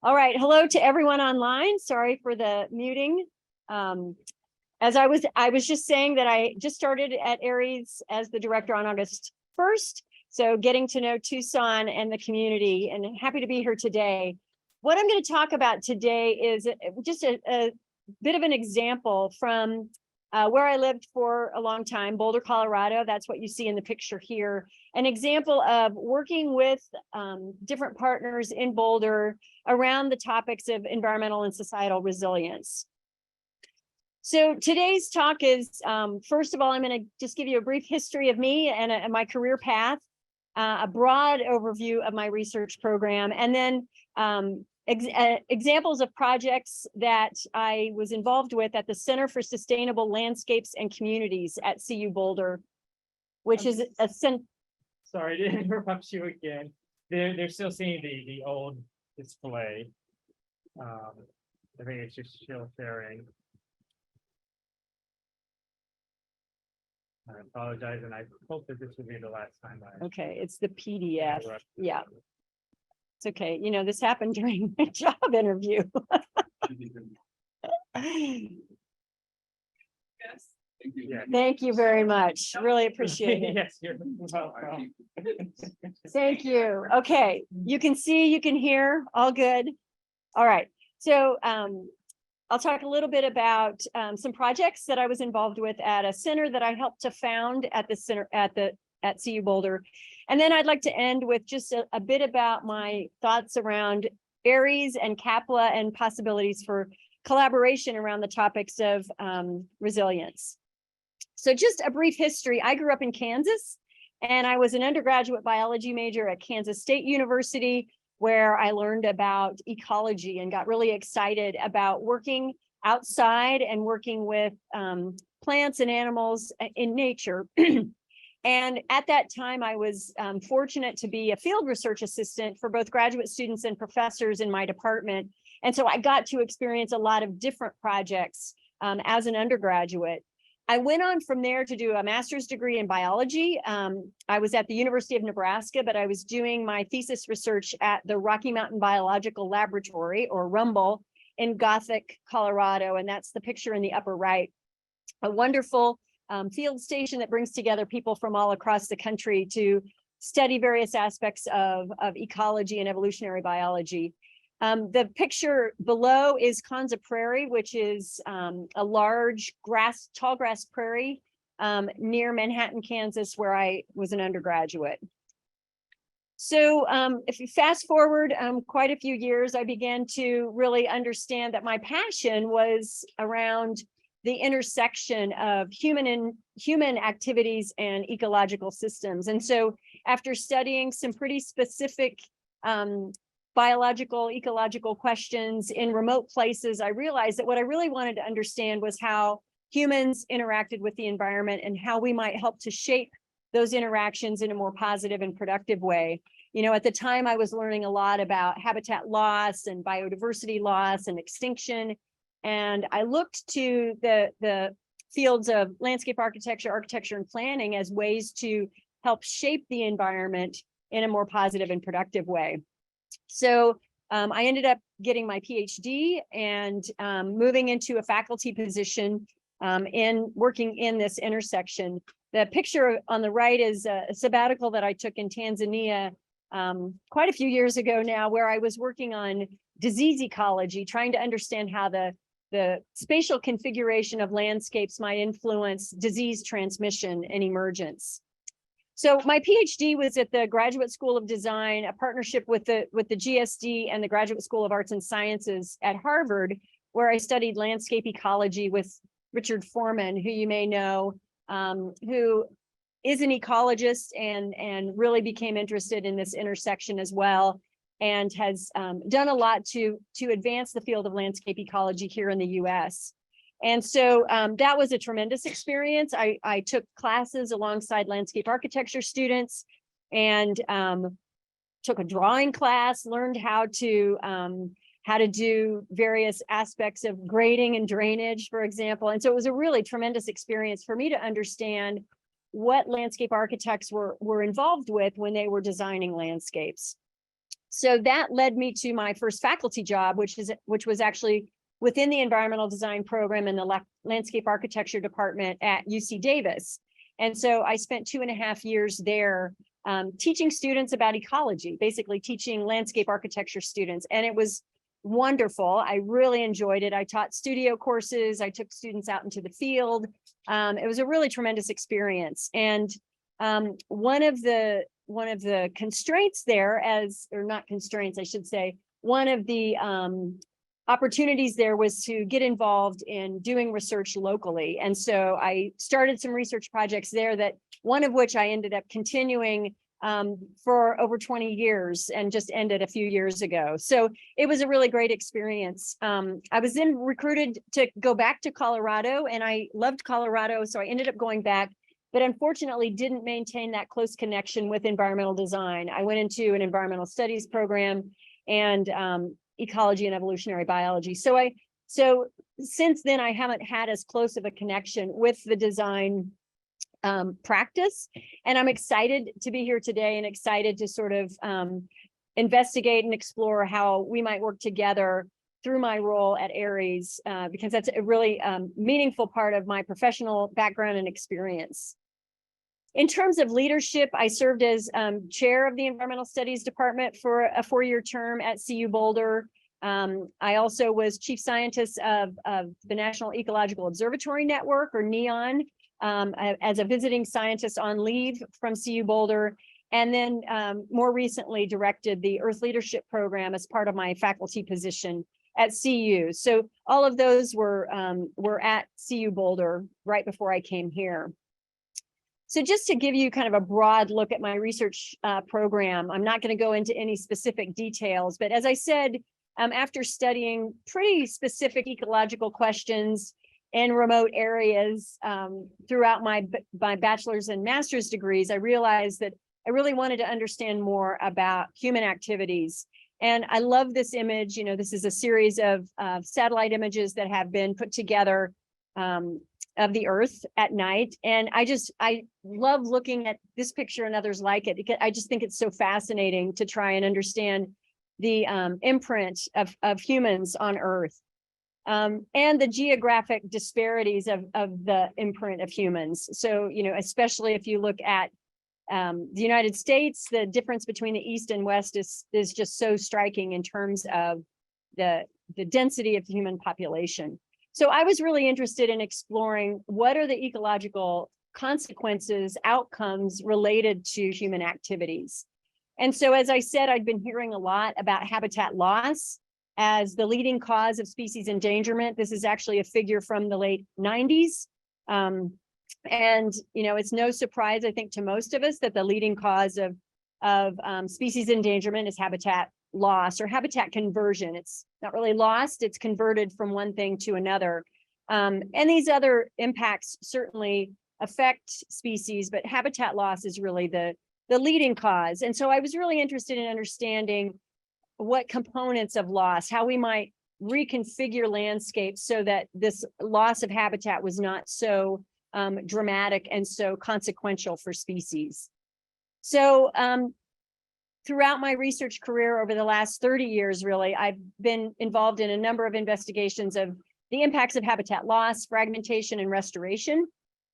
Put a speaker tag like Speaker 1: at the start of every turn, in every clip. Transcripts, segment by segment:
Speaker 1: All right, hello to everyone online. Sorry for the muting. As I was just saying that I just started at Aries as the director on August 1st. So getting to know Tucson and the community, and happy to be here today. What I'm going to talk about today is just a bit of an example from where I lived for a long time, Boulder, Colorado. That's what you see in the picture here. An example of working with different partners in Boulder around the topics of environmental and societal resilience. So today's talk is, first of all, I'm going to just give you a brief history of me and my career path, a broad overview of my research program, and then examples of projects that I was involved with at the Center for Sustainable Landscapes and Communities at CU Boulder, which is a
Speaker 2: Sorry to interrupt you again. They're still seeing the old display. I think it's just still sharing. I apologize, and I hope that this will be the last time.
Speaker 1: Okay, it's the PDF. Yeah. It's okay. You know, this happened during my job interview.
Speaker 3: Yes. Thank you.
Speaker 2: Yeah.
Speaker 1: Thank you very much. Really appreciate it.
Speaker 2: Yes, you're welcome.
Speaker 1: Thank you. Okay, you can see, you can hear, all good. All right. So I'll talk a little bit about some projects that I was involved with at a center that I helped to found at the center at CU Boulder. And then I'd like to end with just a bit about my thoughts around Aries and CAPLA and possibilities for collaboration around the topics of resilience. So just a brief history. I grew up in Kansas, and I was an undergraduate biology major at Kansas State University, where I learned about ecology and got really excited about working outside and working with plants and animals in nature. And at that time, I was fortunate to be a field research assistant for both graduate students and professors in my department. And so I got to experience a lot of different projects as an undergraduate. I went on from there to do a master's degree in biology. I was at the University of Nebraska, but I was doing my thesis research at the Rocky Mountain Biological Laboratory, or Rumble, in Gothic, Colorado. And that's the picture in the upper right. A wonderful field station that brings together people from all across the country to study various aspects of ecology and evolutionary biology. The picture below is Konza Prairie, which is a large tall grass prairie near Manhattan, Kansas, where I was an undergraduate. So if you fast forward quite a few years, I began to really understand that my passion was around the intersection of human activities and ecological systems. And so after studying some pretty specific biological, ecological questions in remote places, I realized that what I really wanted to understand was how humans interacted with the environment and how we might help to shape those interactions in a more positive and productive way. You know, at the time I was learning a lot about habitat loss and biodiversity loss and extinction. And I looked to the fields of landscape architecture, and planning as ways to help shape the environment in a more positive and productive way. So I ended up getting my PhD and moving into a faculty position in working in this intersection. The picture on the right is a sabbatical that I took in Tanzania quite a few years ago now, where I was working on disease ecology, trying to understand how the spatial configuration of landscapes might influence disease transmission and emergence. So my PhD was at the Graduate School of Design, a partnership with the GSD and the Graduate School of Arts and Sciences at Harvard, where I studied landscape ecology with Richard Foreman, who you may know, who is an ecologist and really became interested in this intersection as well, and has done a lot to advance the field of landscape ecology here in the US. And so that was a tremendous experience. I took classes alongside landscape architecture students and took a drawing class, learned how to do various aspects of grading and drainage, for example. And so it was a really tremendous experience for me to understand what landscape architects were involved with when they were designing landscapes. So that led me to my first faculty job, which was actually within the environmental design program in the landscape architecture department at UC Davis. And so I spent 2.5 years there teaching students about ecology, basically teaching landscape architecture students. And it was wonderful. I really enjoyed it. I taught studio courses. I took students out into the field. It was a really tremendous experience. And one of the constraints there, or not constraints, I should say, one of the opportunities there was to get involved in doing research locally. And so I started some research projects there, that one of which I ended up continuing for over 20 years and just ended a few years ago. So it was a really great experience. I was then recruited to go back to Colorado, and I loved Colorado, so I ended up going back, but unfortunately didn't maintain that close connection with environmental design. I went into an environmental studies program and ecology and evolutionary biology. So since then, I haven't had as close of a connection with the design practice. And I'm excited to be here today and excited to sort of investigate and explore how we might work together through my role at Aries, because that's a really meaningful part of my professional background and experience. In terms of leadership, I served as chair of the environmental studies department for a 4-year term at CU Boulder. I also was chief scientist of the National Ecological Observatory Network, or NEON, as a visiting scientist on leave from CU Boulder. And then more recently directed the Earth Leadership Program as part of my faculty position at CU. So all of those were at CU Boulder right before I came here. So just to give you kind of a broad look at my research program, I'm not going to go into any specific details, but as I said, after studying pretty specific ecological questions in remote areas throughout my bachelor's and master's degrees, I realized that I really wanted to understand more about human activities. And I love this image. You know, this is a series of satellite images that have been put together of the Earth at night. And I love looking at this picture and others like it, because I just think it's so fascinating to try and understand the imprint of humans on Earth, and the geographic disparities of the imprint of humans. So, you know, especially if you look at the United States, the difference between the East and West is just so striking in terms of the density of the human population. So I was really interested in exploring what are the ecological consequences, outcomes related to human activities. And so, as I said, I'd been hearing a lot about habitat loss as the leading cause of species endangerment. This is actually a figure from the late 90s. And, you know, it's no surprise, I think, to most of us that the leading cause of species endangerment is habitat loss or habitat conversion. It's not really lost, it's converted from one thing to another. And these other impacts certainly affect species, but habitat loss is really the leading cause. And so I was really interested in understanding what components of loss, how we might reconfigure landscapes so that this loss of habitat was not so dramatic and so consequential for species. So throughout my research career over the last 30 years, really, I've been involved in a number of investigations of the impacts of habitat loss, fragmentation, and restoration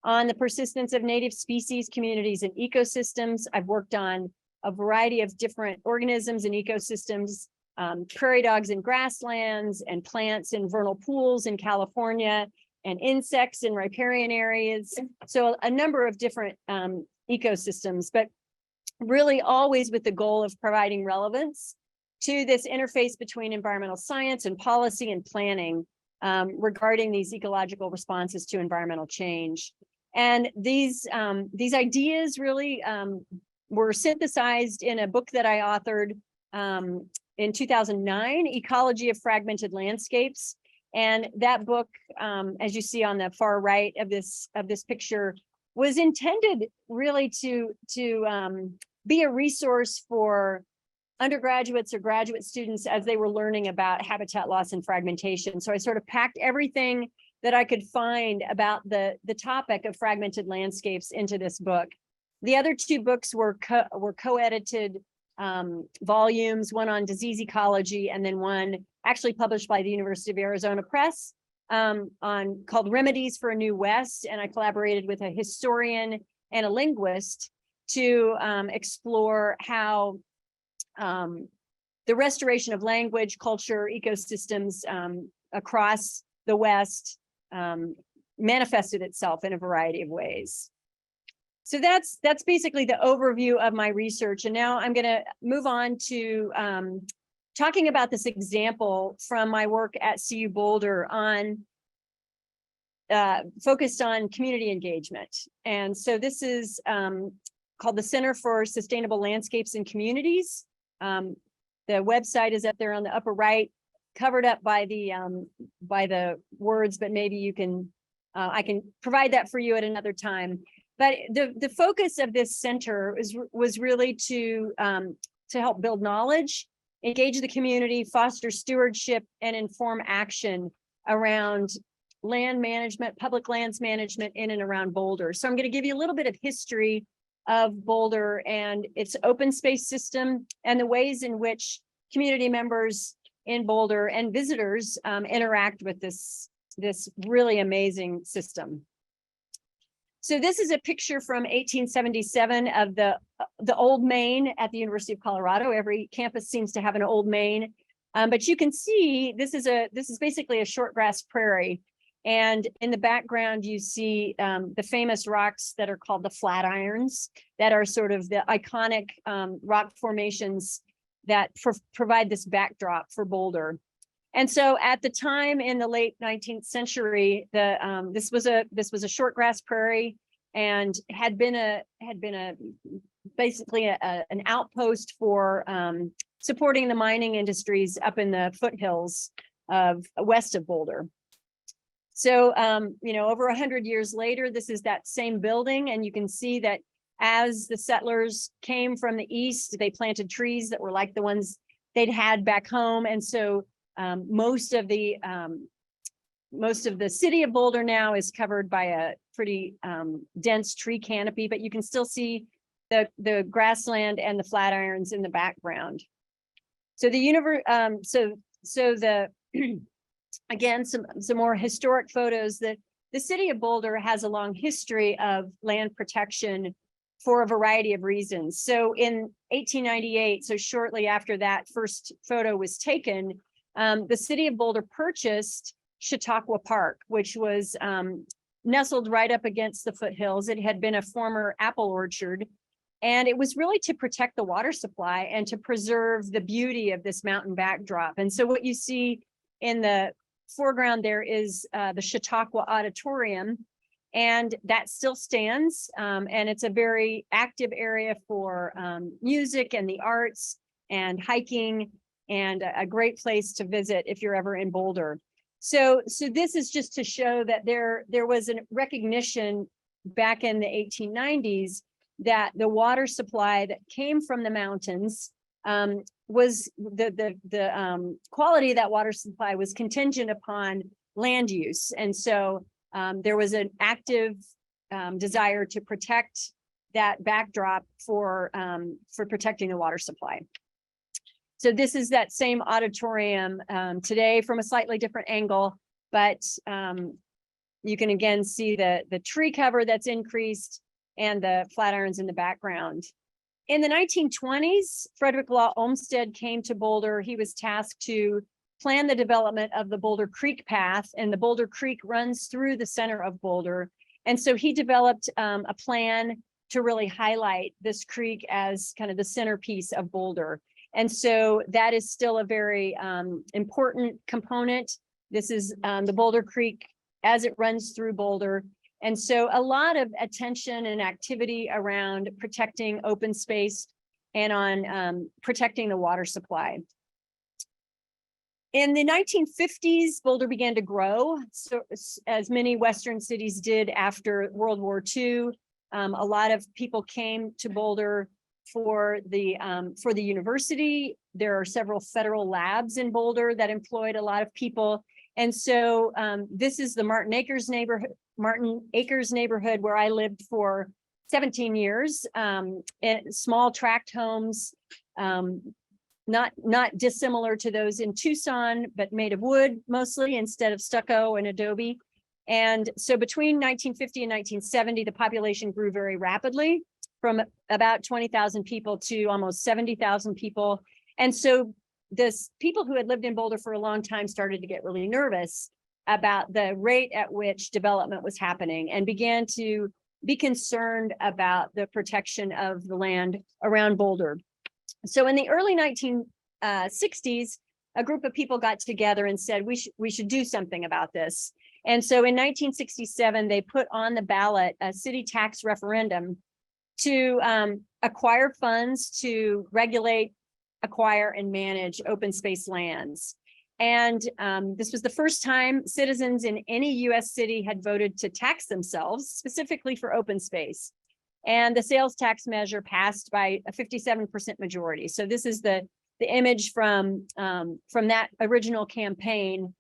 Speaker 1: on the persistence of native species, communities, and ecosystems. I've worked on a variety of different organisms and ecosystems, prairie dogs in grasslands, and plants in vernal pools in California, and insects in riparian areas. So a number of different ecosystems, but really always with the goal of providing relevance to this interface between environmental science and policy and planning regarding these ecological responses to environmental change. And these ideas really were synthesized in a book that I authored in 2009, Ecology of Fragmented Landscapes. And that book, as you see on the far right of this picture, was intended really to be a resource for undergraduates or graduate students as they were learning about habitat loss and fragmentation. So I sort of packed everything that I could find about the topic of fragmented landscapes into this book. The other two books were co-edited volumes, one on disease ecology, and then one actually published by the University of Arizona Press called Remedies for a New West. And I collaborated with a historian and a linguist to explore how the restoration of language, culture, ecosystems across the West manifested itself in a variety of ways. So that's basically the overview of my research. And now I'm going to move on to talking about this example from my work at CU Boulder on focused on community engagement. And so this is called the Center for Sustainable Landscapes and Communities. The website is up there on the upper right, covered up by the words, but maybe you can I can provide that for you at another time. But the focus of this center was really to help build knowledge, engage the community, foster stewardship, and inform action around land management, public lands management in and around Boulder. So I'm going to give you a little bit of history of Boulder and its open space system and the ways in which community members in Boulder and visitors interact with this really amazing system. So this is a picture from 1877 of the old main at the University of Colorado. Every campus seems to have an old main, but you can see this is basically a short grass prairie. And in the background, you see the famous rocks that are called the Flatirons, that are sort of the iconic rock formations that provide this backdrop for Boulder. And so at the time in the late 19th century, this was a short grass prairie and had been basically an outpost for supporting the mining industries up in the foothills of west of Boulder. So, over 100 years later, this is that same building, and you can see that as the settlers came from the east, they planted trees that were like the ones they'd had back home, and so most of the city of Boulder now is covered by a pretty dense tree canopy, but you can still see the grassland and the Flatirons in the background. So again, some more historic photos. That the city of Boulder has a long history of land protection for a variety of reasons. So in 1898, so shortly after that first photo was taken, the city of Boulder purchased Chautauqua Park, which was nestled right up against the foothills. It had been a former apple orchard, and it was really to protect the water supply and to preserve the beauty of this mountain backdrop. And so what you see in the foreground there is the Chautauqua Auditorium, and that still stands. And it's a very active area for music and the arts and hiking, and a great place to visit if you're ever in Boulder. So this is just to show that there was a recognition back in the 1890s that the water supply that came from the mountains was the quality of that water supply was contingent upon land use. And so there was an active desire to protect that backdrop for protecting the water supply. So this is that same auditorium today from a slightly different angle, but you can again see the tree cover that's increased and the Flatirons in the background. In the 1920s, Frederick Law Olmsted came to Boulder. He was tasked to plan the development of the Boulder Creek path, and the Boulder Creek runs through the center of Boulder. And so he developed a plan to really highlight this creek as kind of the centerpiece of Boulder. And so that is still a very important component. This is the Boulder Creek as it runs through Boulder. And so a lot of attention and activity around protecting open space and on protecting the water supply. In the 1950s, Boulder began to grow, so as many Western cities did after World War II. A lot of people came to Boulder for the university. There are several federal labs in Boulder that employed a lot of people. And so this is the Martin Acres neighborhood where I lived for 17 years, small tract homes, not dissimilar to those in Tucson, but made of wood mostly instead of stucco and adobe. And so between 1950 and 1970, the population grew very rapidly from about 20,000 people to almost 70,000 people. And so people who had lived in Boulder for a long time started to get really nervous about the rate at which development was happening and began to be concerned about the protection of the land around Boulder. So in the early 1960s, a group of people got together and said, we should do something about this. And so in 1967, they put on the ballot a city tax referendum to acquire funds to regulate, acquire, and manage open space lands. And this was the first time citizens in any US city had voted to tax themselves specifically for open space. And the sales tax measure passed by a 57% majority. So this is the image from that original campaign.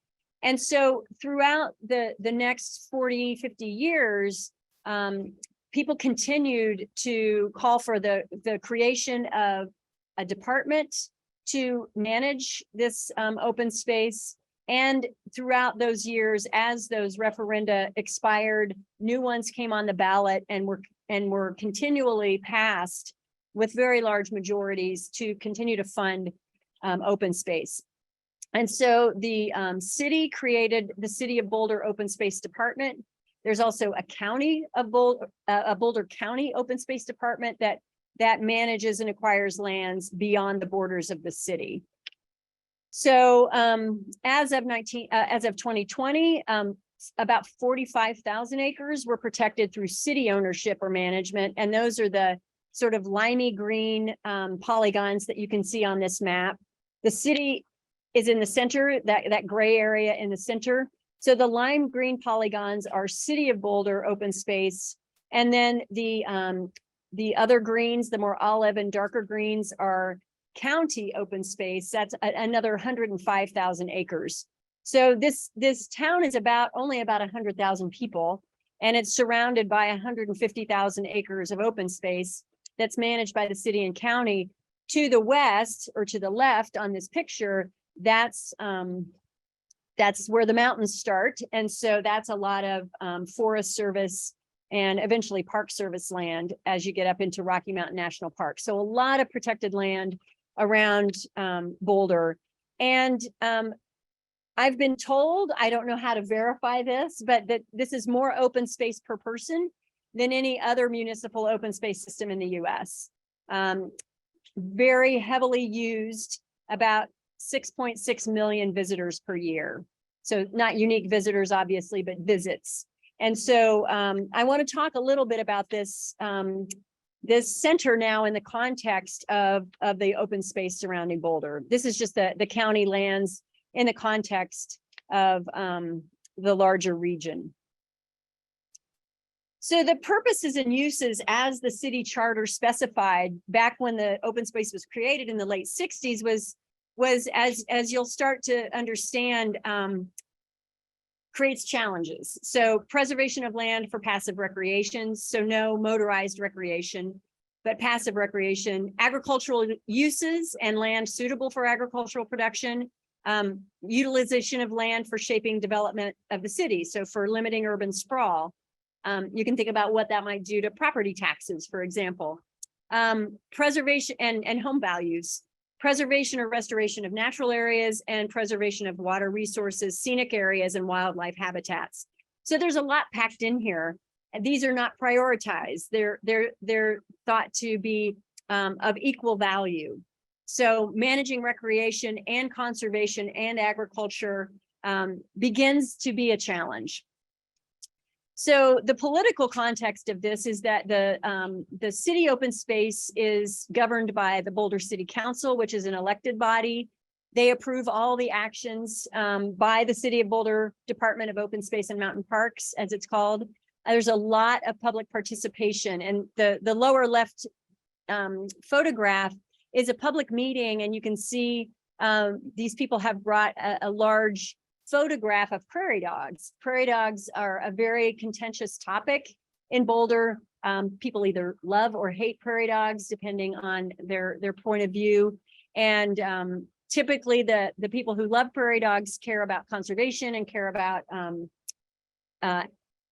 Speaker 1: And so throughout the next 40, 50 years, people continued to call for the creation of a department to manage this open space. And throughout those years, as those referenda expired, new ones came on the ballot and were continually passed with very large majorities to continue to fund open space. And so the city created the City of Boulder Open Space Department. There's also a county of Boulder County Open Space Department that manages and acquires lands beyond the borders of the city. So as of 2020, about 45,000 acres were protected through city ownership or management. And those are the sort of limey green polygons that you can see on this map. The city is in the center, that gray area in the center. So the lime green polygons are City of Boulder open space. And then the other greens, the more olive and darker greens, are county open space. That's another 105,000 acres. So this town is only about 100,000 people, and it's surrounded by 150,000 acres of open space that's managed by the city and county. To the west or to the left on this picture, that's where the mountains start. And so that's a lot of Forest Service and eventually Park Service land as you get up into Rocky Mountain National Park. So a lot of protected land around Boulder. And I've been told, I don't know how to verify this, but that this is more open space per person than any other municipal open space system in the US. Very heavily used, about 6.6 million visitors per year. So not unique visitors, obviously, but visits. And so I want to talk a little bit about this center now in the context of the open space surrounding Boulder. This is just the county lands in the context of the larger region. So the purposes and uses as the city charter specified back when the open space was created in the late 60s was as you'll start to understand, creates challenges. So preservation of land for passive recreation, so no motorized recreation, but passive recreation, agricultural uses and land suitable for agricultural production, utilization of land for shaping development of the city, so for limiting urban sprawl. You can think about what that might do to property taxes, for example. Preservation and home values, preservation or restoration of natural areas, and preservation of water resources, scenic areas, and wildlife habitats. So there's a lot packed in here. And these are not prioritized. They're thought to be of equal value. So managing recreation and conservation and agriculture begins to be a challenge. So the political context of this is that the city open space is governed by the Boulder City Council, which is an elected body. They approve all the actions by the City of Boulder Department of Open Space and Mountain Parks, as it's called. There's a lot of public participation, and the lower left photograph is a public meeting, and you can see these people have brought a large photograph of prairie dogs. Prairie dogs are a very contentious topic in Boulder. People either love or hate prairie dogs, depending on their point of view. And typically the people who love prairie dogs care about conservation and care about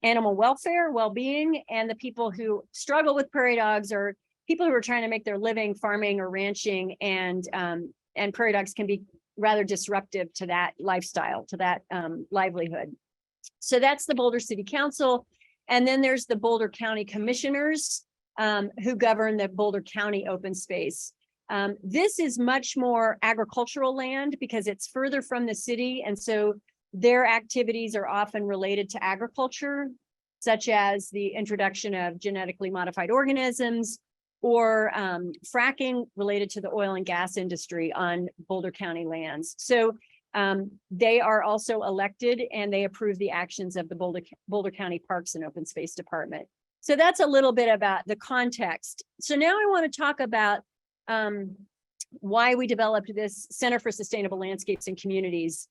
Speaker 1: animal welfare, well-being. And the people who struggle with prairie dogs are people who are trying to make their living farming or ranching, and prairie dogs can be rather disruptive to that lifestyle, to that livelihood. So that's the Boulder City Council. And then there's the Boulder County Commissioners, who govern the Boulder County open space. This is much more agricultural land because it's further from the city. And so their activities are often related to agriculture, such as the introduction of genetically modified organisms, or fracking related to the oil and gas industry on Boulder County lands. So they are also elected, and they approve the actions of the Boulder County Parks and Open Space Department. So that's a little bit about the context. So now I want to talk about why we developed this Center for Sustainable Landscapes and Communities.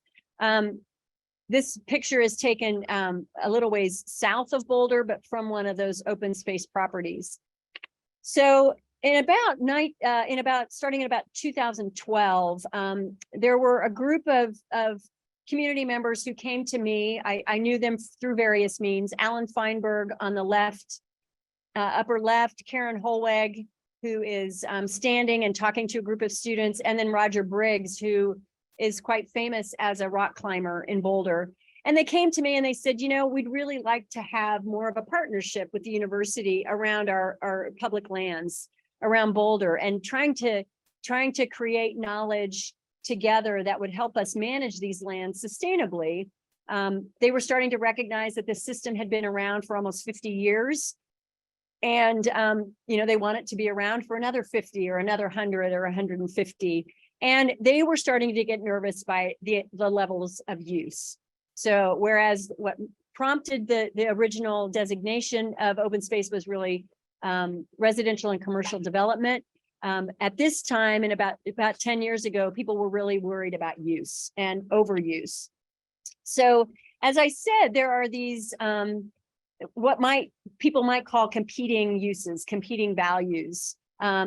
Speaker 1: This picture is taken a little ways south of Boulder, but from one of those open space properties. So starting in about 2012, there were a group of community members who came to me. I knew them through various means. Alan Feinberg on the left, upper left, Karen Holweg, who is standing and talking to a group of students, and then Roger Briggs, who is quite famous as a rock climber in Boulder. And they came to me and they said, you know, we'd really like to have more of a partnership with the university around our public lands around Boulder, and trying to create knowledge together that would help us manage these lands sustainably. They were starting to recognize that this system had been around for almost 50 years. And, you know, they want it to be around for another 50 or another 100 or 150. And they were starting to get nervous by the levels of use. So whereas what prompted the original designation of open space was really residential and commercial development, at this time, and about 10 years ago, people were really worried about use and overuse. So as I said, there are these what people might call competing uses, competing values,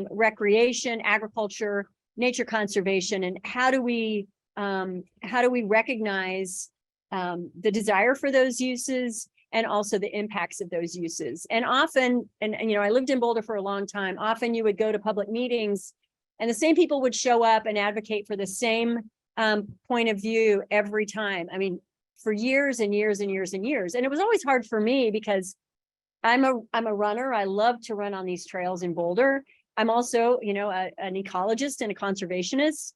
Speaker 1: recreation, agriculture, nature conservation, and how do we recognize the desire for those uses and also the impacts of those uses. And often, and you know, I lived in Boulder for a long time, often you would go to public meetings and the same people would show up and advocate for the same point of view every time. I mean, for years and years and years and years. And it was always hard for me because I'm a runner. I love to run on these trails in Boulder. I'm also, you know, an ecologist and a conservationist.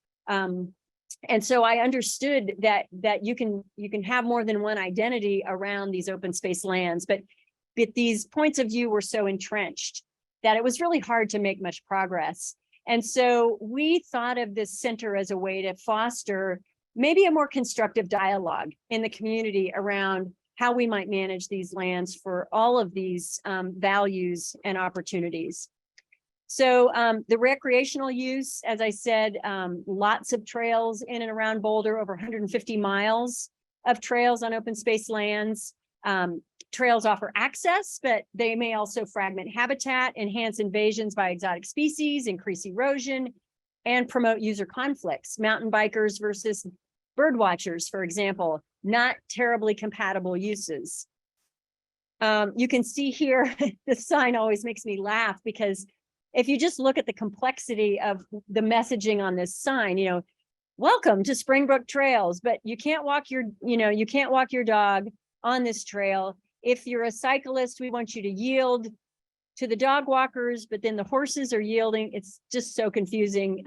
Speaker 1: And so I understood that you can have more than one identity around these open space lands, but these points of view were so entrenched that it was really hard to make much progress. And so we thought of this center as a way to foster maybe a more constructive dialogue in the community around how we might manage these lands for all of these values and opportunities. So the recreational use, as I said, lots of trails in and around Boulder, over 150 miles of trails on open space lands. Trails offer access, but they may also fragment habitat, enhance invasions by exotic species, increase erosion, and promote user conflicts. Mountain bikers versus bird watchers, for example, not terribly compatible uses. You can see here, the sign always makes me laugh because if you just look at the complexity of the messaging on this sign, you know, welcome to Springbrook Trails, but you can't walk your dog on this trail. If you're a cyclist, we want you to yield to the dog walkers, but then the horses are yielding. It's just so confusing.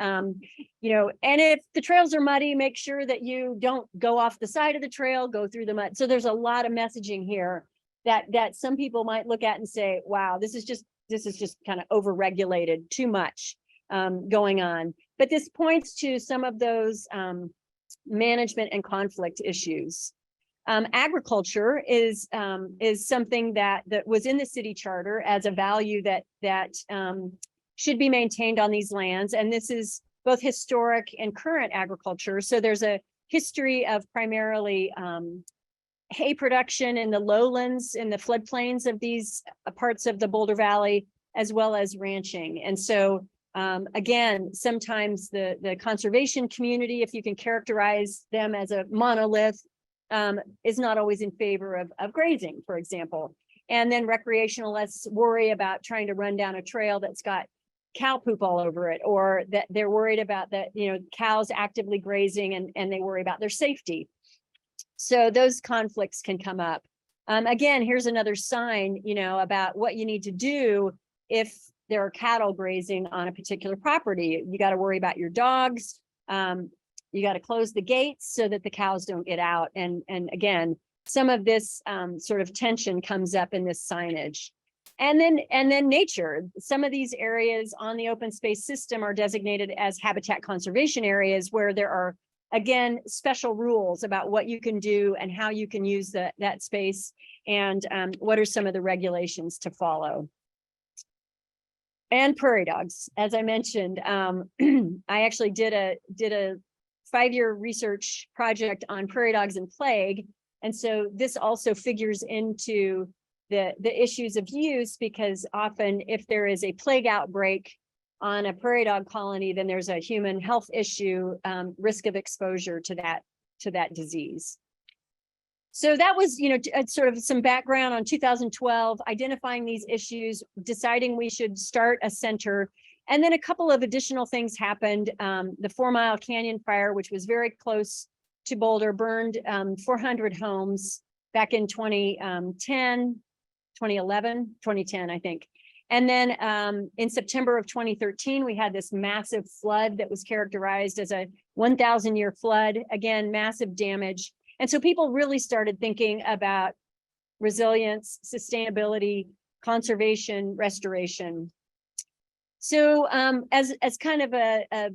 Speaker 1: You know, and if the trails are muddy, make sure that you don't go off the side of the trail, go through the mud. So there's a lot of messaging here that some people might look at and say, wow, this is just kind of overregulated, too much going on. But this points to some of those management and conflict issues. Agriculture is something that was in the city charter as a value that should be maintained on these lands. And this is both historic and current agriculture. So there's a history of primarily hay production in the lowlands, in the floodplains of these parts of the Boulder Valley, as well as ranching. And so again, sometimes the conservation community, if you can characterize them as a monolith, is not always in favor of grazing, for example. And then recreationalists worry about trying to run down a trail that's got cow poop all over it, or that they're worried about that, cows actively grazing, and they worry about their safety. So those conflicts can come up. Again, here's another sign, about what you need to do if there are cattle grazing on a particular property. You got to worry about your dogs. You got to close the gates so that the cows don't get out. And again, some of this sort of tension comes up in this signage. And then nature. Some of these areas on the open space system are designated as habitat conservation areas, where there are, again, special rules about what you can do and how you can use that space, and what are some of the regulations to follow. And prairie dogs, as I mentioned, I actually did a 5-year research project on prairie dogs and plague. And so this also figures into the issues of use, because often if there is a plague outbreak on a prairie dog colony, then there's a human health issue, risk of exposure to that disease. So that was, sort of some background on 2012, identifying these issues, deciding we should start a center. And then a couple of additional things happened. The 4 Mile Canyon fire, which was very close to Boulder, burned 400 homes back in 2010, I think. And then in September of 2013, we had this massive flood that was characterized as a 1,000-year flood. Again, massive damage. And so people really started thinking about resilience, sustainability, conservation, restoration. So as kind of a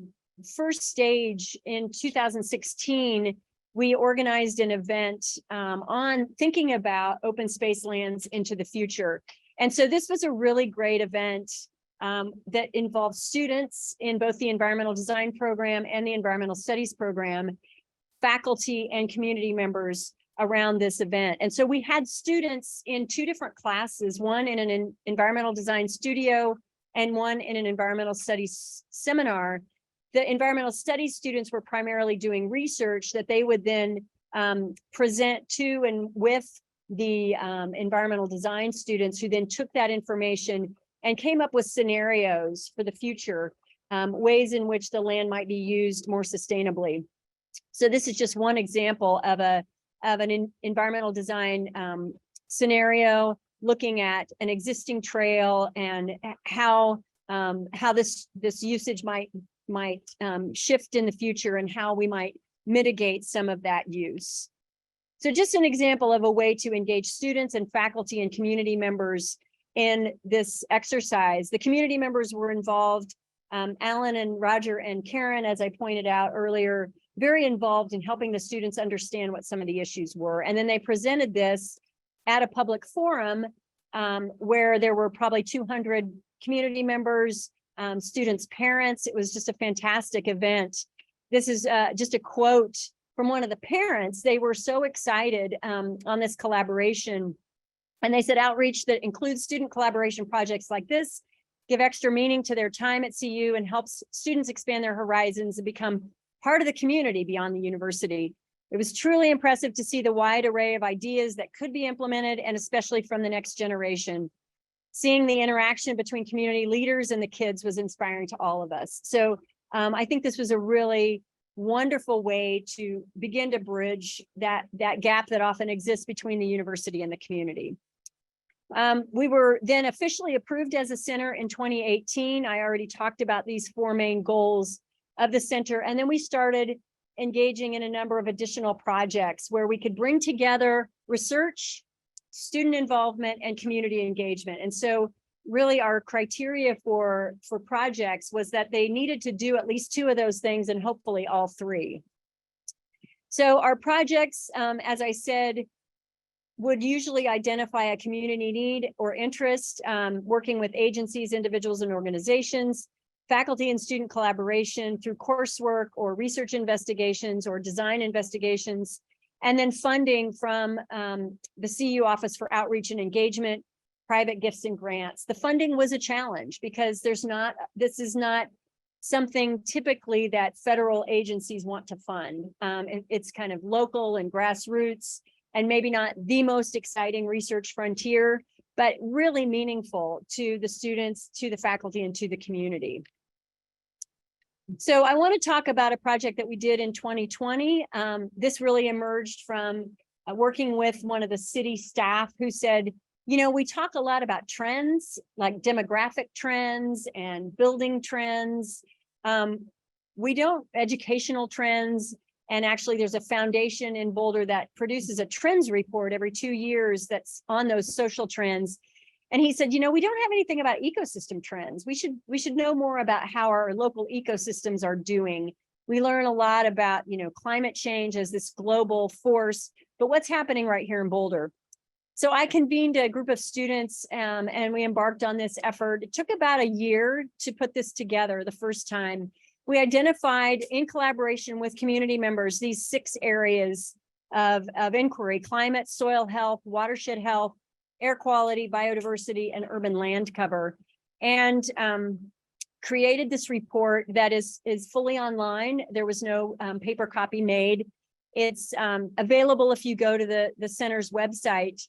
Speaker 1: first stage in 2016, we organized an event on thinking about open space lands into the future. And so this was a really great event that involved students in both the environmental design program and the environmental studies program, faculty and community members around this event. And so we had students in 2 different classes, one in an environmental design studio and one in an environmental studies seminar. The environmental studies students were primarily doing research that they would then present to and with the environmental design students, who then took that information and came up with scenarios for the future, ways in which the land might be used more sustainably. So this is just one example of an environmental design scenario, looking at an existing trail and how this usage might shift in the future, and how we might mitigate some of that use. So just an example of a way to engage students and faculty and community members in this exercise. The community members were involved, Alan and Roger and Karen, as I pointed out earlier, very involved in helping the students understand what some of the issues were. And then they presented this at a public forum where there were probably 200 community members, students' parents. It was just a fantastic event. This is just a quote from one of the parents. They were so excited on this collaboration. And they said, outreach that includes student collaboration projects like this give extra meaning to their time at CU and helps students expand their horizons and become part of the community beyond the university. It was truly impressive to see the wide array of ideas that could be implemented, and especially from the next generation. Seeing the interaction between community leaders and the kids was inspiring to all of us. So I think this was a really wonderful way to begin to bridge that gap that often exists between the university and the community. We were then officially approved as a center in 2018. I already talked about these 4 main goals of the center. And then we started engaging in a number of additional projects where we could bring together research, student involvement, and community engagement. And so really our criteria for projects was that they needed to do at least 2 of those things, and hopefully all 3. So our projects, as I said, would usually identify a community need or interest, working with agencies, individuals, and organizations, faculty and student collaboration through coursework or research investigations or design investigations, and then funding from the CU Office for Outreach and Engagement, private gifts and grants. The funding was a challenge because this is not something typically that federal agencies want to fund. It's kind of local and grassroots, and maybe not the most exciting research frontier, but really meaningful to the students, to the faculty, and to the community. So I want to talk about a project that we did in 2020. This really emerged from working with one of the city staff who said, you know, we talk a lot about trends, like demographic trends and building trends. We don't educational trends. And actually, there's a foundation in Boulder that produces a trends report every 2 years that's on those social trends. And he said, you know, we don't have anything about ecosystem trends. We should know more about how our local ecosystems are doing. We learn a lot about, you know, climate change as this global force, but what's happening right here in Boulder? So I convened a group of students and we embarked on this effort. It took about a year to put this together the first time. We identified, in collaboration with community members, these 6 areas of inquiry: climate, soil health, watershed health, air quality, biodiversity, and urban land cover, and created this report that is fully online. There was no paper copy made. It's available if you go to the center's website.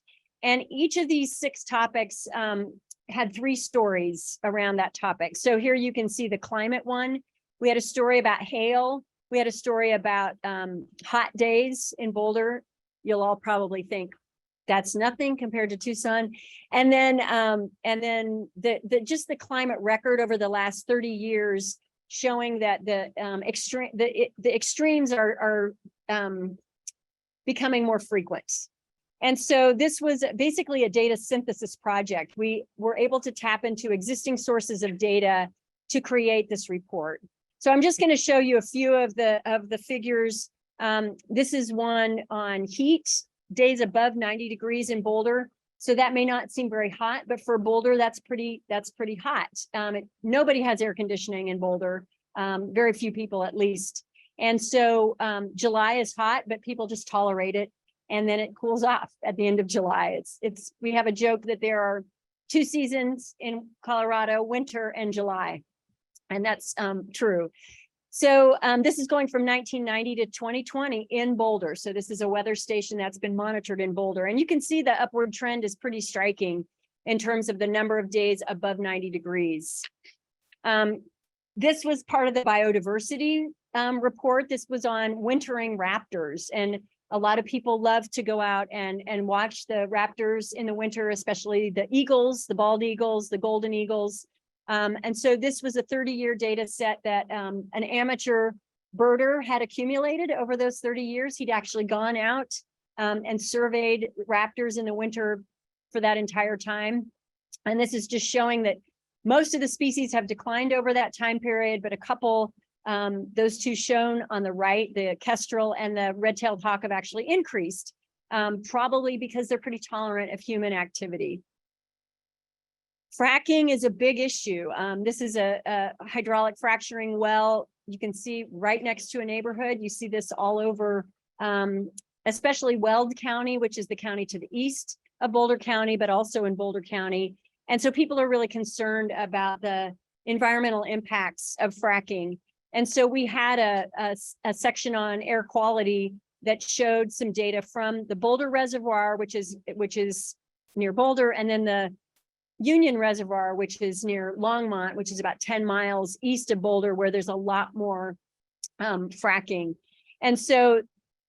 Speaker 1: And each of these 6 topics had 3 stories around that topic. So here you can see the climate one. We had a story about hail. We had a story about hot days in Boulder. You'll all probably think that's nothing compared to Tucson. And then just the climate record over the last 30 years, showing that the extremes are becoming more frequent. And so this was basically a data synthesis project. We were able to tap into existing sources of data to create this report. So I'm just going to show you a few of the figures. This is one on heat, days above 90 degrees in Boulder. So that may not seem very hot, but for Boulder, that's pretty hot. Nobody has air conditioning in Boulder, very few people at least. And so July is hot, but people just tolerate it. And then it cools off at the end of July. We have a joke that there are 2 seasons in Colorado, winter and July. And that's true. So this is going from 1990 to 2020 in Boulder. So this is a weather station that's been monitored in Boulder. And you can see the upward trend is pretty striking in terms of the number of days above 90 degrees. This was part of the biodiversity report. This was on wintering raptors. And a lot of people love to go out and watch the raptors in the winter, especially the eagles, the bald eagles, the golden eagles. And so this was a 30-year data set that an amateur birder had accumulated over those 30 years. He'd actually gone out and surveyed raptors in the winter for that entire time. And this is just showing that most of the species have declined over that time period, but a couple, those 2 shown on the right, the kestrel and the red-tailed hawk, have actually increased, probably because they're pretty tolerant of human activity. Fracking is a big issue. This is a hydraulic fracturing well. You can see right next to a neighborhood. You see this all over, especially Weld County, which is the county to the east of Boulder County, but also in Boulder County. And so people are really concerned about the environmental impacts of fracking. And so we had a section on air quality that showed some data from the Boulder Reservoir, which is near Boulder, and then the Union Reservoir, which is near Longmont, which is about 10 miles east of Boulder, where there's a lot more fracking. And so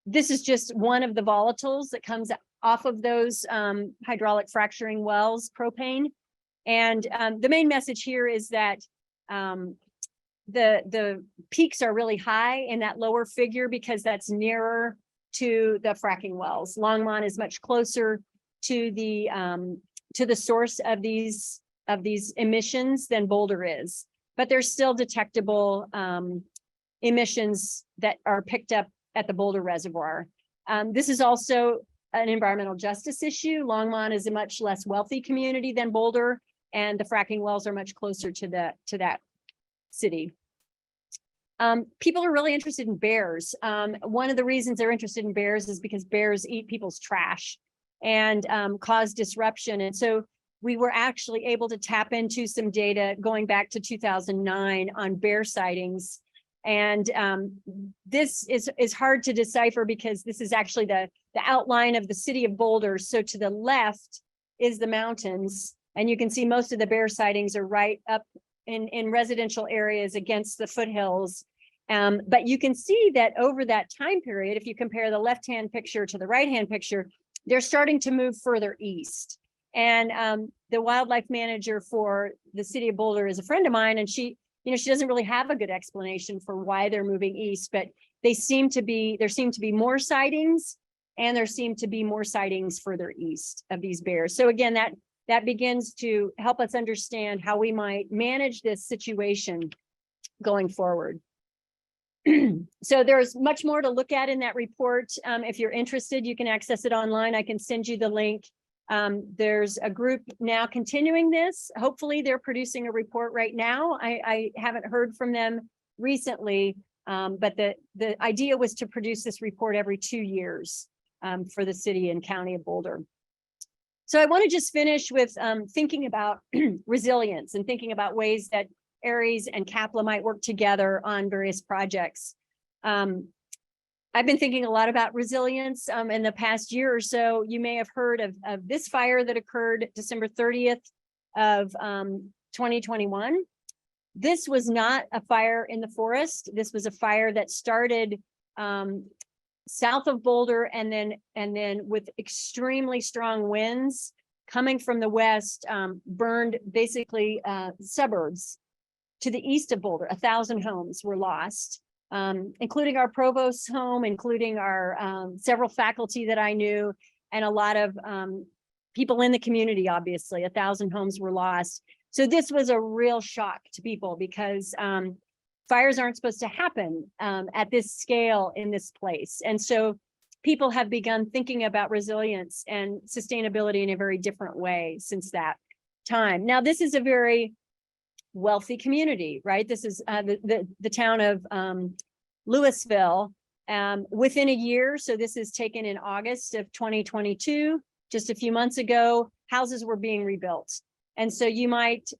Speaker 1: this is just one of the volatiles that comes off of those hydraulic fracturing wells, propane. And the main message here is that the peaks are really high in that lower figure because that's nearer to the fracking wells. Longmont is much closer to the source of these emissions than Boulder is, but there's still detectable emissions that are picked up at the Boulder Reservoir. This is also an environmental justice issue. Longmont is a much less wealthy community than Boulder, and the fracking wells are much closer to that city. People are really interested in bears. One of the reasons they're interested in bears is because bears eat people's trash and cause disruption. And so we were actually able to tap into some data going back to 2009 on bear sightings. And this is hard to decipher because this is actually the outline of the city of Boulder. So to the left is the mountains. And you can see most of the bear sightings are right up in residential areas against the foothills. But you can see that over that time period, if you compare the left-hand picture to the right-hand picture, they're starting to move further east. And the wildlife manager for the city of Boulder is a friend of mine, and she doesn't really have a good explanation for why they're moving east, but there seem to be more sightings, and there seem to be more sightings further east of these bears. So again, that begins to help us understand how we might manage this situation going forward. So there's much more to look at in that report. If you're interested, you can access it online. I can send you the link. There's a group now continuing this. Hopefully they're producing a report right now. I haven't heard from them recently, but the idea was to produce this report every 2 years for the city and county of Boulder. So I want to just finish with thinking about resilience and thinking about ways that ARES and CAPLA might work together on various projects. I've been thinking a lot about resilience in the past year or so. You may have heard of this fire that occurred December 30th of 2021. This was not a fire in the forest. This was a fire that started south of Boulder and then with extremely strong winds coming from the west, burned basically suburbs to the east of Boulder. 1,000 homes were lost, including our provost's home, including our several faculty that I knew, and a lot of people in the community. Obviously, 1,000 homes were lost. So this was a real shock to people because fires aren't supposed to happen at this scale in this place. And so people have begun thinking about resilience and sustainability in a very different way since that time. Now, this is a very wealthy community, right? This is the town of Louisville. Within a year, so this is taken in August of 2022, just a few months ago, houses were being rebuilt. And so you might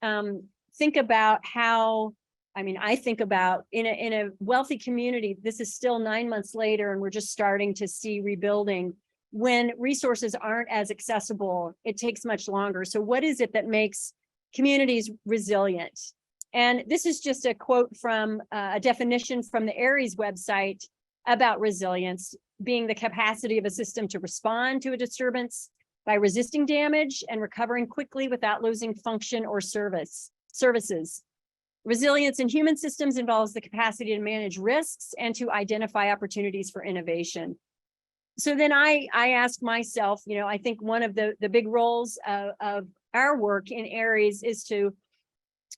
Speaker 1: think about how, I think about in a wealthy community, this is still 9 months later, and we're just starting to see rebuilding. When resources aren't as accessible, it takes much longer. So what is it that makes communities resilient? And this is just a quote from a definition from the ARES website about resilience being the capacity of a system to respond to a disturbance by resisting damage and recovering quickly without losing function or services. Resilience in human systems involves the capacity to manage risks and to identify opportunities for innovation. So then I ask myself, I think one of the big roles of our work in ARES is to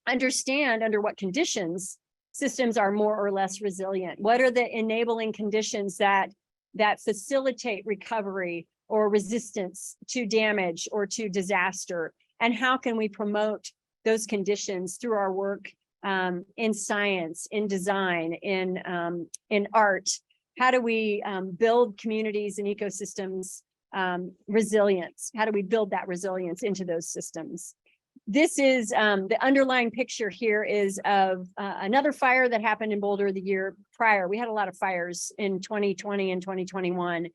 Speaker 1: understand under what conditions systems are more or less resilient. What are the enabling conditions that facilitate recovery or resistance to damage or to disaster? And how can we promote those conditions through our work in science, in design, in art? How do we build communities and ecosystems resilience? How do we build that resilience into those systems? This is the underlying picture here is of another fire that happened in Boulder the year prior. We had a lot of fires in 2020 and 2021.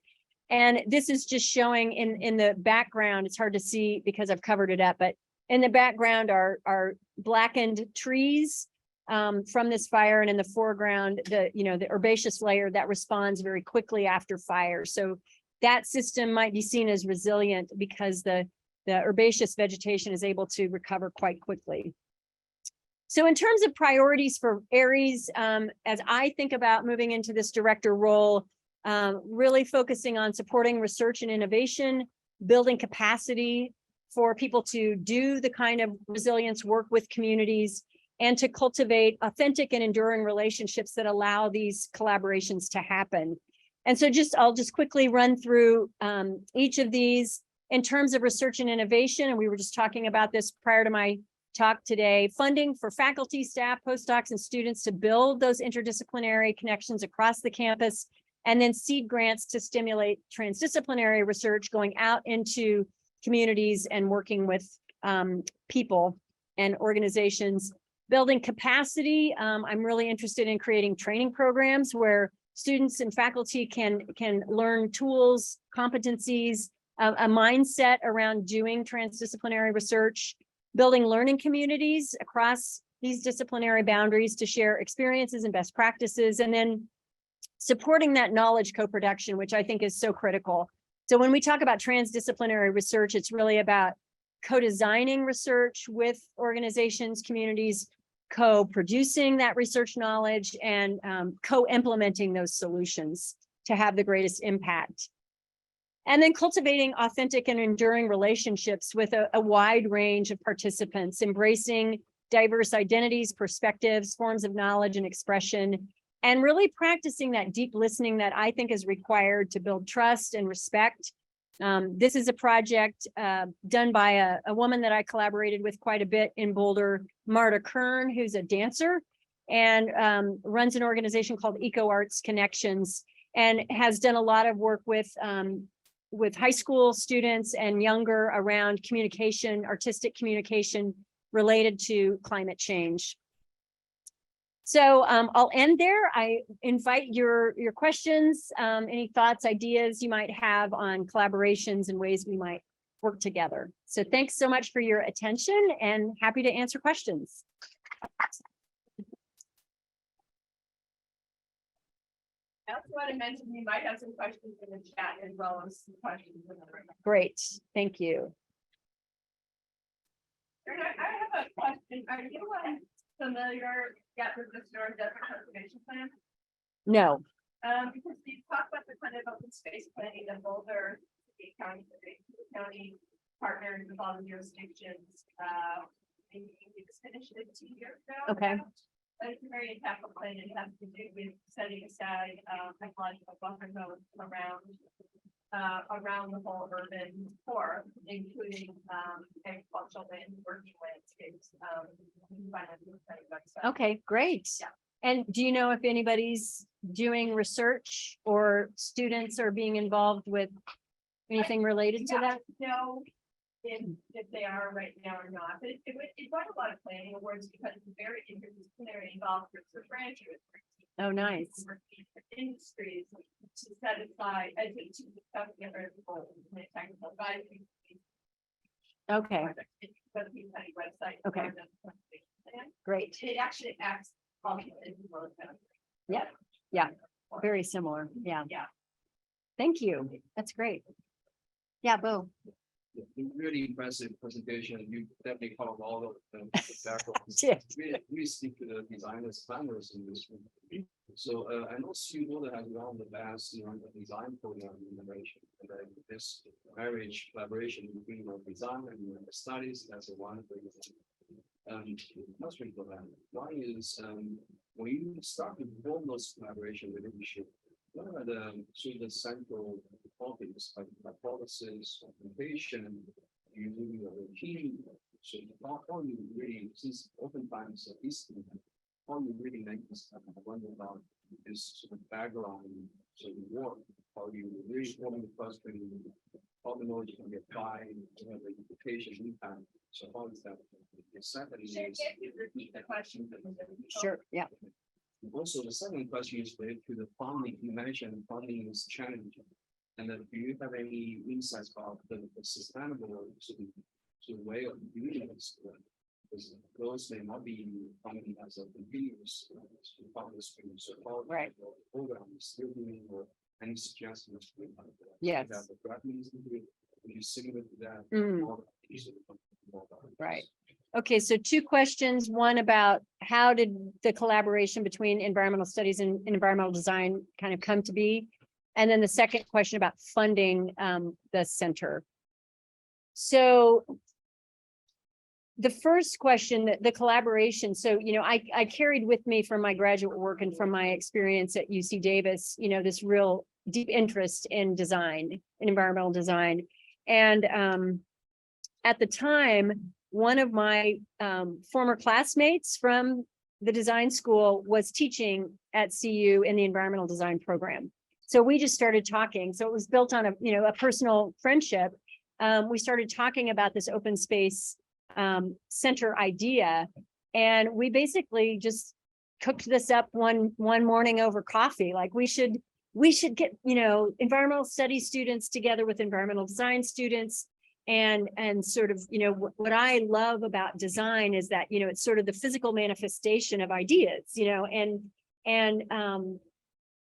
Speaker 1: And this is just showing in the background, it's hard to see because I've covered it up, but in the background are blackened trees from this fire, and in the foreground, the herbaceous layer that responds very quickly after fire. So that system might be seen as resilient because the herbaceous vegetation is able to recover quite quickly. So in terms of priorities for ARES, as I think about moving into this director role, really focusing on supporting research and innovation, building capacity for people to do the kind of resilience work with communities, and to cultivate authentic and enduring relationships that allow these collaborations to happen. And so I'll just quickly run through each of these in terms of research and innovation. And we were just talking about this prior to my talk today. Funding for faculty, staff, postdocs, and students to build those interdisciplinary connections across the campus, and then seed grants to stimulate transdisciplinary research going out into communities and working with people and organizations. Building capacity. I'm really interested in creating training programs where students and faculty can learn tools, competencies, a mindset around doing transdisciplinary research, building learning communities across these disciplinary boundaries to share experiences and best practices, and then supporting that knowledge co-production, which I think is so critical. So when we talk about transdisciplinary research, it's really about co-designing research with organizations, communities, co-producing that research knowledge, and co-implementing those solutions to have the greatest impact. And then cultivating authentic and enduring relationships with a wide range of participants, embracing diverse identities, perspectives, forms of knowledge and expression, and really practicing that deep listening that I think is required to build trust and respect. This is a project done by a woman that I collaborated with quite a bit in Boulder, Marta Kern, who's a dancer and runs an organization called Eco Arts Connections, and has done a lot of work with high school students and younger around communication, artistic communication related to climate change. So I'll end there. I invite your questions, any thoughts, ideas you might have on collaborations and ways we might work together. So thanks so much for your attention, and happy to answer questions.
Speaker 3: That's what I mentioned. You might have some questions in the chat as well as some questions in the room.
Speaker 1: Great, thank you.
Speaker 3: I have a question. Are you familiar yet with the Storm Desert Conservation Plan?
Speaker 1: No.
Speaker 3: Because you talk about the kind of open space planning in Boulder, the county partners with all the jurisdictions. Maybe we just finished it 2 years ago.
Speaker 1: Okay.
Speaker 3: But it's a very CAPLA plan. It has to do with setting aside ecological buffer zones around the whole urban core, including agricultural land, working landscapes.
Speaker 1: Okay, great.
Speaker 3: Yeah.
Speaker 1: And do you know if anybody's doing research or students are being involved with anything related to that?
Speaker 3: No, if they are right now or not, but it won a lot of planning awards because it's very interdisciplinary, involved with the branches.
Speaker 1: Oh, nice.
Speaker 3: Industries to set aside, to discuss the other technical advisory.
Speaker 1: Okay,
Speaker 3: Website.
Speaker 1: Okay. great.
Speaker 3: It actually acts.
Speaker 1: Yeah, yeah. Very similar. Yeah.
Speaker 3: Yeah.
Speaker 1: Thank you. That's great. Yeah, Bo.
Speaker 4: Really impressive presentation. You definitely covered all of the backgrounds.
Speaker 1: Yeah.
Speaker 4: We speak to the designers, planners in this room. So I know Boulder has one of the best the design program innovation. And this marriage collaboration between design and the studies, that's a wonderful must for that. One is when you start to form those collaboration relationship, what are the central topics like hypothesis, implementation, using the team? So how you really, since oftentimes how you really make this wonder about this sort of background, so the work, how you really forming the first thing, how the knowledge can be applied, the implication impact. So how is that? The second is
Speaker 3: Repeat the question.
Speaker 1: Sure. Yeah.
Speaker 4: also the second question is related to the funding. You mentioned funding is challenging. And then do you have any insights about the sustainable way of doing this? Because those may not be funding as a continuous funding stream. So how
Speaker 1: Right.
Speaker 4: the program is still doing, or any suggestions?
Speaker 1: Yes.
Speaker 4: That the fracking is doing, will you similar to that?
Speaker 1: Mm.
Speaker 4: Or
Speaker 1: Right. Okay, so two questions. One about how did the collaboration between environmental studies and environmental design kind of come to be? And then the second question about funding the center. So the first question, the collaboration. So, I carried with me from my graduate work and from my experience at UC Davis, this real deep interest in design, in environmental design. And at the time, one of my former classmates from the design school was teaching at CU in the environmental design program. So we just started talking. So it was built on a personal friendship. We started talking about this open space center idea, and we basically just cooked this up one morning over coffee. Like we should get environmental studies students together with environmental design students, and sort of what I love about design is that it's sort of the physical manifestation of ideas, and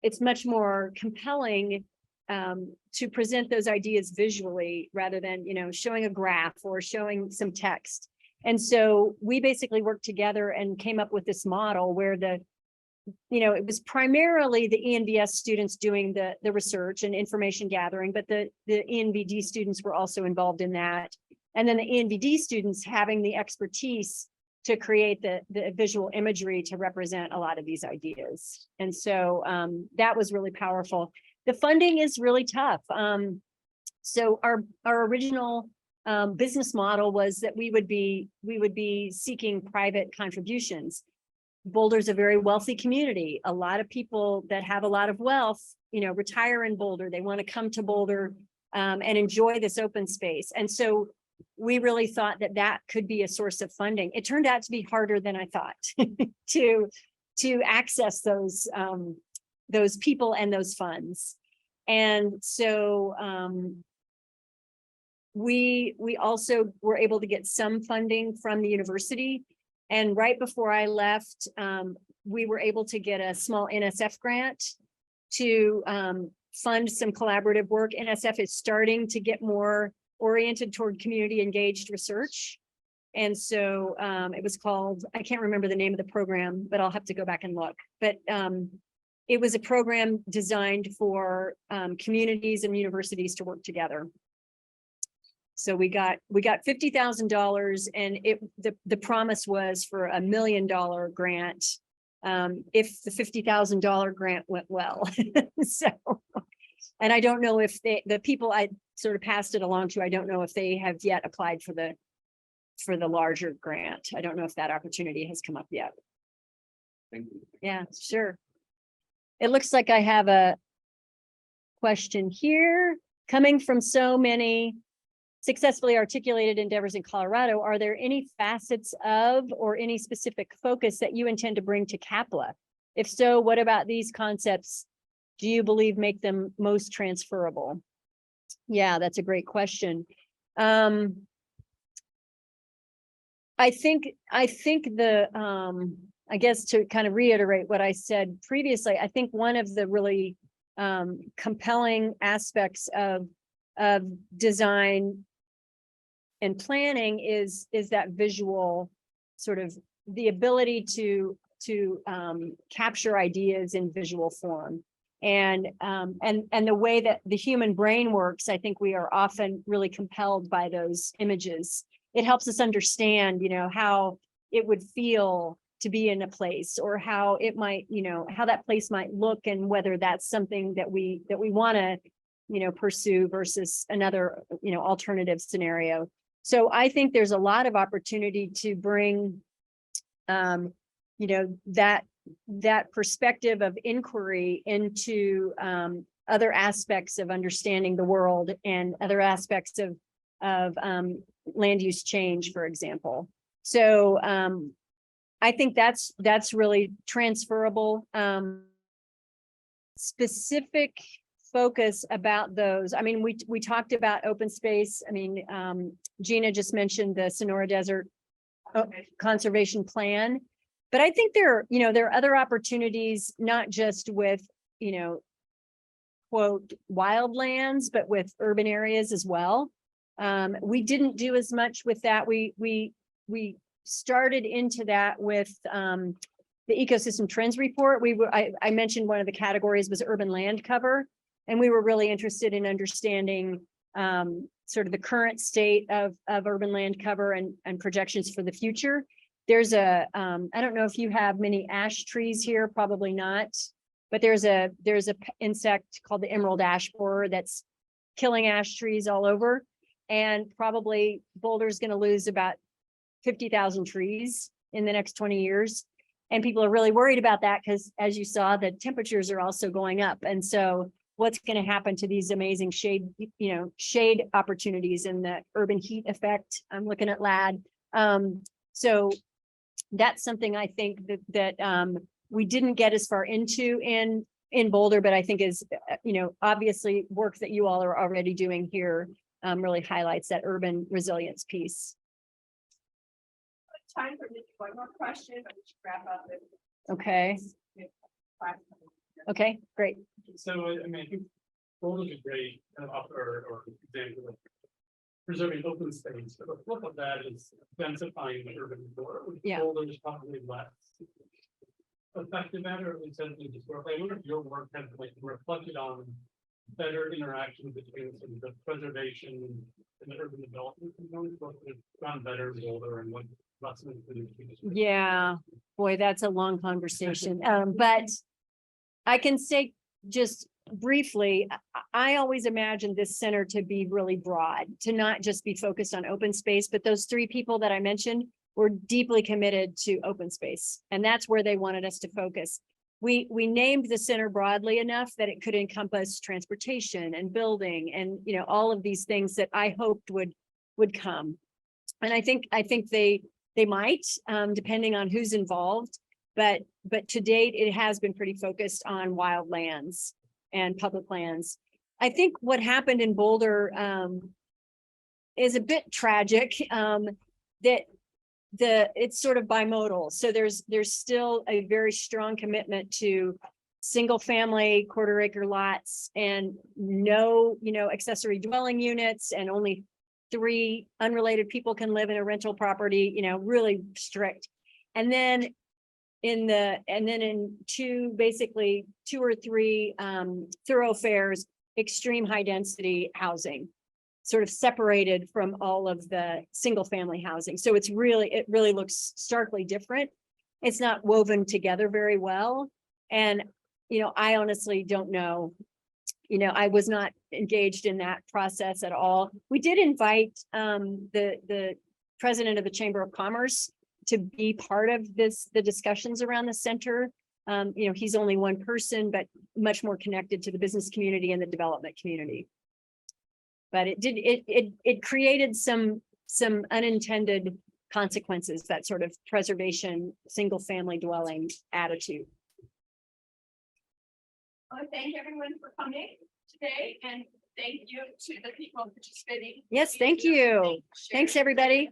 Speaker 1: it's much more compelling to present those ideas visually rather than showing a graph or showing some text. And so we basically worked together and came up with this model where it was primarily the ENVS students doing the research and information gathering, but the ENVD students were also involved in that. And then the ENVD students having the expertise to create the visual imagery to represent a lot of these ideas. And so that was really powerful. The funding is really tough. So our original business model was that we would be seeking private contributions. Boulder's a very wealthy community. A lot of people that have a lot of wealth, retire in Boulder. They want to come to Boulder and enjoy this open space. And so we really thought that could be a source of funding. It turned out to be harder than I thought to access those people and those funds. And so we also were able to get some funding from the university. And right before I left, we were able to get a small NSF grant to fund some collaborative work. NSF is starting to get more oriented toward community engaged research. And so it was called, I can't remember the name of the program, but I'll have to go back and look. But it was a program designed for communities and universities to work together. So we got $50,000, and the promise was for $1 million grant if the $50,000 grant went well. So, and I don't know if the people I sort of passed it along to, I don't know if they have yet applied for the larger grant. I don't know if that opportunity has come up yet.
Speaker 4: Thank you.
Speaker 1: Yeah, sure. It looks like I have a question here. Coming from so many successfully articulated endeavors in Colorado, are there any facets of or any specific focus that you intend to bring to CAPLA? If so, what about these concepts do you believe make them most transferable? Yeah, that's a great question. I think I guess to kind of reiterate what I said previously, I think one of the really compelling aspects of design and planning is that visual sort of the ability to capture ideas in visual form. And the way that the human brain works, I think we are often really compelled by those images. It helps us understand, how it would feel to be in a place, or how it might, how that place might look, and whether that's something that we want to, pursue versus another, alternative scenario. So I think there's a lot of opportunity to bring, that perspective of inquiry into other aspects of understanding the world and other aspects of land use change, for example. So I think that's really transferable. Specific focus about those. I mean, we talked about open space. I mean, Gina just mentioned the Sonora Desert Conservation Plan, but I think there are other opportunities, not just with, quote, wildlands, but with urban areas as well. We didn't do as much with that. We started into that with the ecosystem trends report. I mentioned one of the categories was urban land cover, and we were really interested in understanding sort of the current state of urban land cover and projections for the future. There's I don't know if you have many ash trees here, probably not, but there's a insect called the emerald ash borer that's killing ash trees all over, and probably Boulder's going to lose about 50,000 trees in the next 20 years. And people are really worried about that because, as you saw, the temperatures are also going up. And so what's going to happen to these amazing shade, shade opportunities and the urban heat effect? I'm looking at LAD. So that's something I think that we didn't get as far into in Boulder, but I think is, obviously work that you all are already doing here really highlights that urban resilience piece.
Speaker 3: Time for maybe one more question, but we should wrap up.
Speaker 1: Okay. Okay, great.
Speaker 5: So, I mean, I think Boulder's a great kind of or example of preserving open space, but the flip of that is densifying the urban core.
Speaker 1: Yeah.
Speaker 5: Boulder is probably less effective at, or at least has been historically. I wonder if your work has like reflected on better interaction between sort of the preservation and the urban development components, what has gone better in Boulder and what lessons did you?
Speaker 1: Yeah, boy, that's a long conversation. But I can say just briefly, I always imagined this center to be really broad, to not just be focused on open space, but those three people that I mentioned were deeply committed to open space. And that's where they wanted us to focus. We named the center broadly enough that it could encompass transportation and building and, all of these things that I hoped would come. And I think they might, depending on who's involved, but to date, it has been pretty focused on wild lands and public lands. I think what happened in Boulder is a bit tragic, that it's sort of bimodal. So there's still a very strong commitment to single family quarter acre lots and no, accessory dwelling units, and only 3 unrelated people can live in a rental property, really strict. And then in 2 or 3 thoroughfares, extreme high density housing, sort of separated from all of the single family housing. So it really looks starkly different. It's not woven together very well. And, I honestly don't know. I was not engaged in that process at all. We did invite the president of the Chamber of Commerce to be part of the discussions around the center. He's only one person, but much more connected to the business community and the development community. But it created some unintended consequences, that sort of preservation, single family dwelling attitude.
Speaker 3: I want to thank everyone for coming today, and thank you to the people participating.
Speaker 1: Yes, thank you. Thanks, everybody.